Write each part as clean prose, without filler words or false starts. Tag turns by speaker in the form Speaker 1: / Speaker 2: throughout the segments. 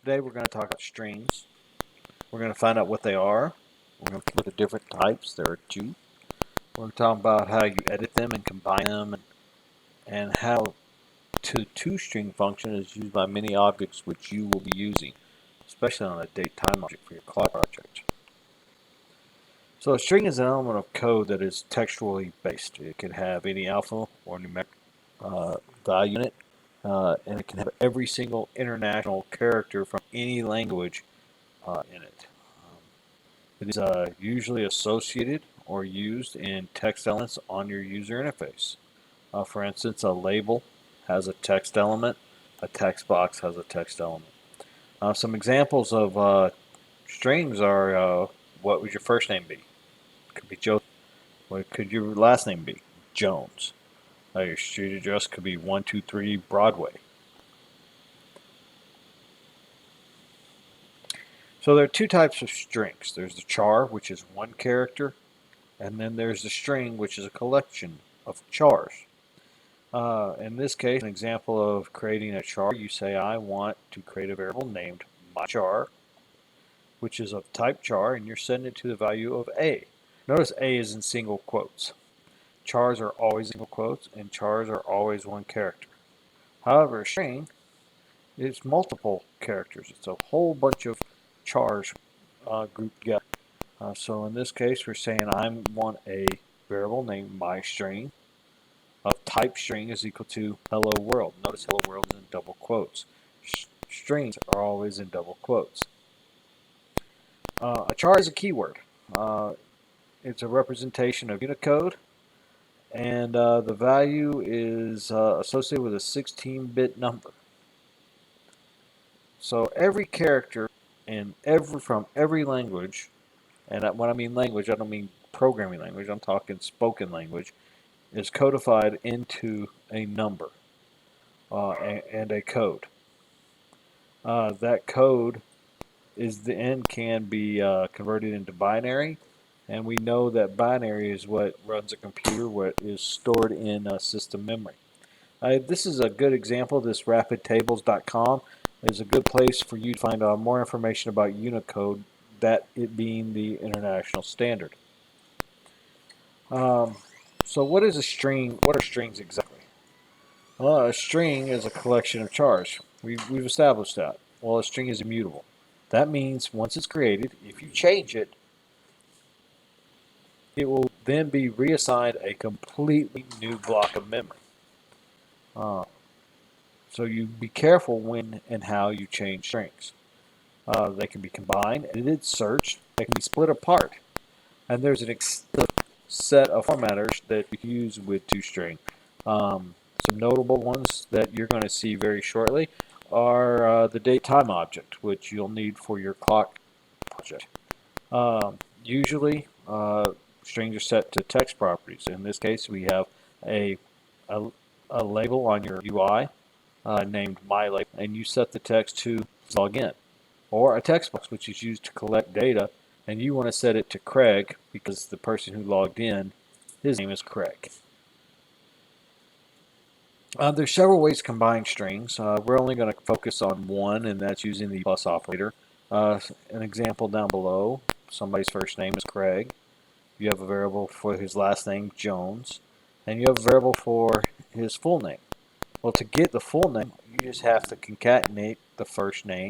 Speaker 1: Today we're going to talk about strings. We're going to find out what they are. We're going to look at the different types. There are two. We're going to talk about how you edit them and combine them, and how the toString function is used by many objects which you will be using, especially on a date-time object for your clock project. So a string is an element of code that is textually based. It can have any alpha or numeric value in it, and it can have every single international character from any language in it. It is usually associated or used in text elements on your user interface. For instance, a label has a text element, a text box has a text element. Some examples of strings are what would your first name be? Could be Joe. What could your last name be? Jones. Your street address could be 123 Broadway. So there are two types of strings. There's the char, which is one character, and then there's the string, which is a collection of chars. In this case, an example of creating a char, you say I want to create a variable named myChar, which is of type char, and you're setting it to the value of A. Notice A is in single quotes. Chars are always single quotes, and chars are always one character. However, a string is multiple characters. It's a whole bunch of chars grouped together. So in this case, we're saying I want a variable named myString of type string is equal to hello world. Notice hello world is in double quotes. Strings are always in double quotes. A char is a keyword. It's a representation of Unicode, and the value is associated with a 16-bit number. So every character from every language, and when I mean language, I don't mean programming language, I'm talking spoken language, is codified into a number and a code. That code can be converted into binary, and we know that binary is what runs a computer, what is stored in system memory. This is a good example. This rapidtables.com is a good place for you to find out more information about Unicode, that it being the international standard. So what is a string? What are strings exactly? Well, a string is a collection of chars. We've established that. Well, a string is immutable. That means once it's created, if you change it, it will then be reassigned a completely new block of memory. So you be careful when and how you change strings. They can be combined, edited, searched. They can be split apart. And there's an set of formatters that you use with toString. Some notable ones that you're going to see very shortly are the date-time object, which you'll need for your clock project. Usually, strings are set to text properties. In this case, we have a, a, a label on your UI named myLabel, and you set the text to log in. Or a text box, which is used to collect data, and you want to set it to Craig because the person who logged in, his name is Craig. There's several ways to combine strings. We're only going to focus on one, and that's using the plus operator. An example down below, somebody's first name is Craig. You have a variable for his last name, Jones, and you have a variable for his full name. Well, to get the full name, you just have to concatenate the first name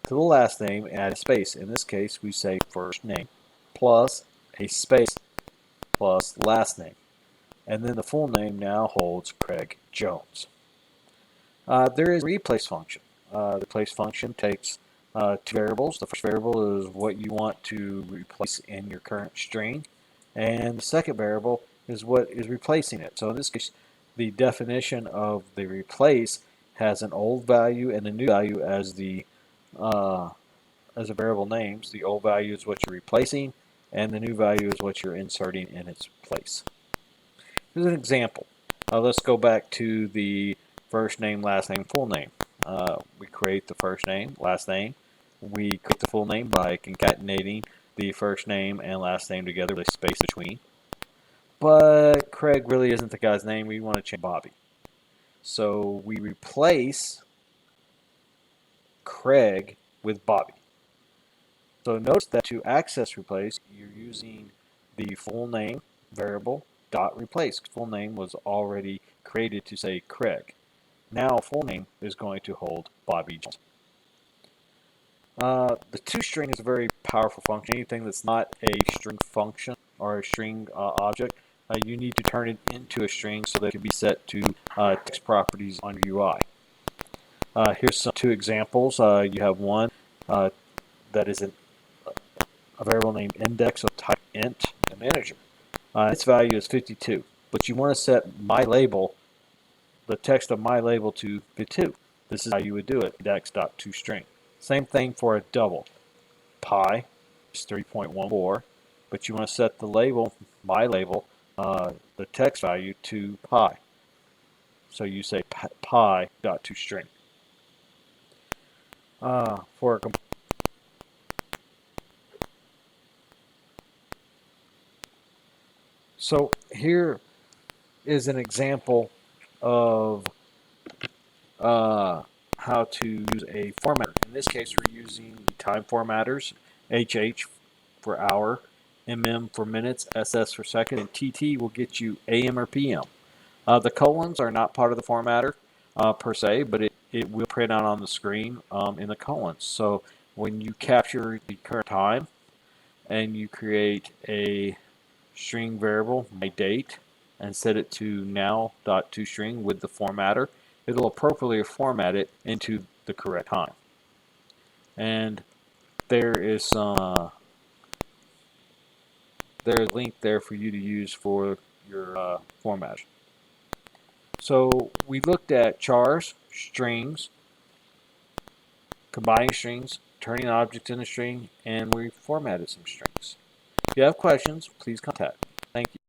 Speaker 1: to the last name and add a space. In this case, we say first name plus a space plus last name. And then the full name now holds Craig Jones. There is a replace function. The replace function takes two variables. The first variable is what you want to replace in your current string, and the second variable is what is replacing it. So in this case, the definition of the replace has an old value and a new value as a variable names. The old value is what you're replacing, and the new value is what you're inserting in its place. Here's an example. Let's go back to the first name, last name, full name. We create the first name, last name. We create the full name by concatenating the first name and last name together with a space between. But Craig really isn't the guy's name. We want to change Bobby. So we replace Craig with Bobby. So notice that to access replace, you're using the full name variable dot replace. Full name was already created to say Craig. Now full name is going to hold Bobby Jones. The toString is a very powerful function. Anything that's not a string function or a string object, you need to turn it into a string so that it can be set to text properties on your UI. Here's some two examples. You have one that is a variable named index of type int and manager. Its value is 52, but you want to set my label, the text of my label, to 52. This is how you would do it, index.toString. Same thing for a double. Pi is 3.14, but you want to set the label, my label, the text value to pi. So you say pi.toString. For a So here is an example of how to use a formatter. In this case, we're using the time formatters, HH for hour, MM for minutes, SS for second, and TT will get you AM or PM. The colons are not part of the formatter per se, but it will print out on the screen in the colons. So when you capture the current time and you create a string variable, my date, and set it to now.toString with the formatter, it'll appropriately format it into the correct time. And there is some there's a link there for you to use for your format. So we looked at chars, strings, combining strings, turning an object into a string, and we formatted some strings. If you have questions, please contact me. Thank you.